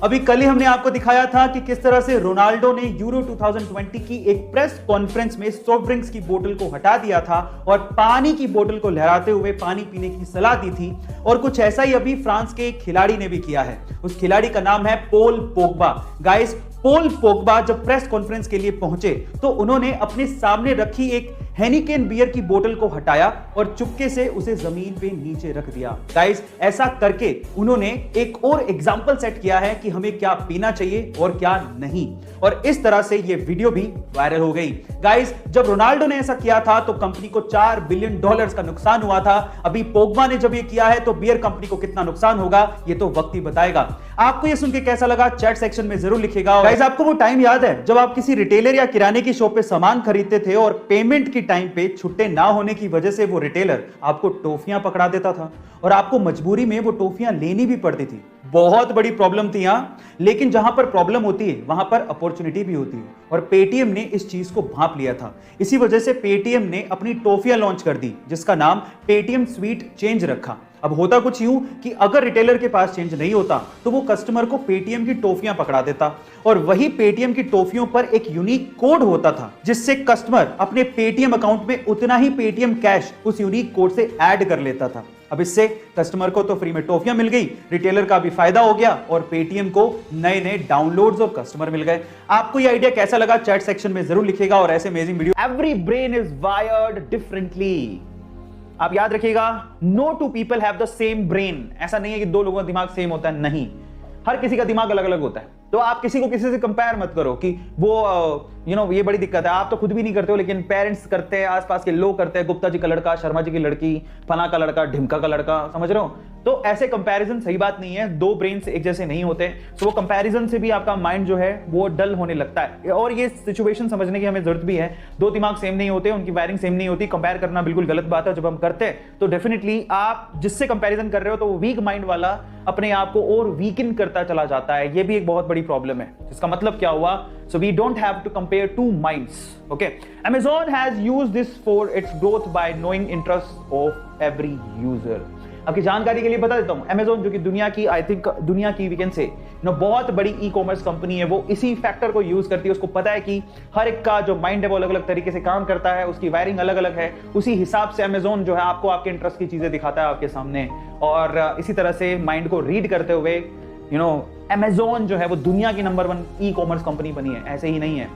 अभी कल ही हमने आपको दिखाया था कि किस तरह से रोनाल्डो ने यूरो 2020 की एक प्रेस कॉन्फ्रेंस में सॉफ्ट ड्रिंक्स की बोतल को हटा दिया था और पानी की बोतल को लहराते हुए पानी पीने की सलाह दी थी। और कुछ ऐसा ही अभी फ्रांस के एक खिलाड़ी ने भी किया है। उस खिलाड़ी का नाम है पोल पोग्बा। गाइस, पोल पोग्बा जब प्रेस कॉन्फ्रेंस के लिए पहुंचे तो उन्होंने अपने सामने रखी एक हेनिकेन बियर की बोतल को हटाया और चुपके से उसे जमीन पे नीचे रख दिया। गाइस, ऐसा करके उन्होंने एक और एग्जांपल सेट किया है कि हमें क्या पीना चाहिए और क्या नहीं। और इस तरह से ये वीडियो भी वायरल हो गई। गाइस, जब रोनाल्डो ने ऐसा किया था तो कंपनी को $4 बिलियन का नुकसान हुआ था। अभी पोग्बा ने जब ये किया है तो बियर कंपनी को कितना नुकसान होगा ये तो वक्त ही बताएगा। आपको ये सुन के कैसा लगा चैट सेक्शन में जरूर लिखिएगा। गाइस, आपको वो टाइम याद है जब आप किसी रिटेलर या किराने की शॉप पे सामान खरीदते थे और पेमेंट की टाइम पे छुट्टे ना होने की वजह से वो रिटेलर आपको टॉफियां पकड़ा देता था और आपको मजबूरी में वो टॉफियां लेनी भी पड़ती थी। बहुत बड़ी प्रॉब्लम थी यहां, लेकिन जहां पर प्रॉब्लम होती है वहां पर अपॉर्चुनिटी भी होती है और पेटीएम ने इस चीज को भांप लिया था। इसी वजह से पेटीएम ने अपनी टॉफियां लॉन्च कर दी जिसका नाम पेटीएम स्वीट चेंज रखा। अब होता कुछ यूं कि अगर रिटेलर के पास चेंज नहीं होता तो वो कस्टमर को पेटीएम की टॉफियां पकड़ा देता और वही पेटीएम की टॉफियों पर एक यूनिक कोड होता था जिससे कस्टमर अपने पेटीएम अकाउंट में उतना ही पेटीएम कैश उस यूनिक कोड से ऐड कर लेता था। अब इससे कस्टमर को तो फ्री में टॉफियां मिल गई, रिटेलर का भी फायदा हो गया और पेटीएम को नए नए डाउनलोड्स और कस्टमर मिल गए। आपको ये आइडिया कैसा लगा चैट सेक्शन में जरूर लिखिएगा और ऐसे amazing video. Every brain is wired differently. आप याद रखिएगा, no two people have the same brain. ऐसा नहीं है कि दो लोगों का दिमाग सेम होता है, नहीं, हर किसी का दिमाग अलग अलग होता है। तो आप किसी को किसी से कंपेयर मत करो कि वो ये बड़ी दिक्कत है। आप तो खुद भी नहीं करते हो लेकिन पेरेंट्स करते हैं, आसपास के लोग करते हैं, गुप्ता जी का लड़का, शर्मा जी की लड़की, फला का लड़का, ढिमका का लड़का, समझ रहे हो। तो ऐसे कंपैरिजन सही बात नहीं है, दो ब्रेन्स एक जैसे नहीं होते। तो वो कंपैरिजन से भी आपका माइंड जो है वो डल होने लगता है और ये सिचुएशन समझने की हमें जरूरत भी है। दो दिमाग सेम नहीं होते, उनकी वायरिंग सेम नहीं होती। कंपेयर करना बिल्कुल गलत बात है। जब हम करते हैं तो डेफिनेटली आप जिससे कंपैरिजन कर रहे हो तो वो वीक माइंड वाला अपने आप को और वीकन करता चला जाता है। ये भी एक बहुत बड़ी प्रॉब्लम है। इसका मतलब क्या हुआ? So we don't have to compare two minds. Okay. Amazon has used this for its growth by knowing interests of every user. आपकी जानकारी के लिए बता देता हूं, Amazon जो कि दुनिया की वी कैन से बहुत बड़ी ई कॉमर्स कंपनी है, वो इसी फैक्टर को यूज करती है। उसको पता है कि हर एक का जो माइंड है वो अलग अलग तरीके से काम करता है, उसकी वायरिंग अलग अलग है। उसी हिसाब से Amazon जो है आपको आपके इंटरेस्ट की चीजें दिखाता है आपके सामने और इसी तरह से माइंड को रीड करते हुए Amazon जो है वो दुनिया की नंबर 1 ई कॉमर्स कंपनी बनी है। ऐसे ही नहीं है,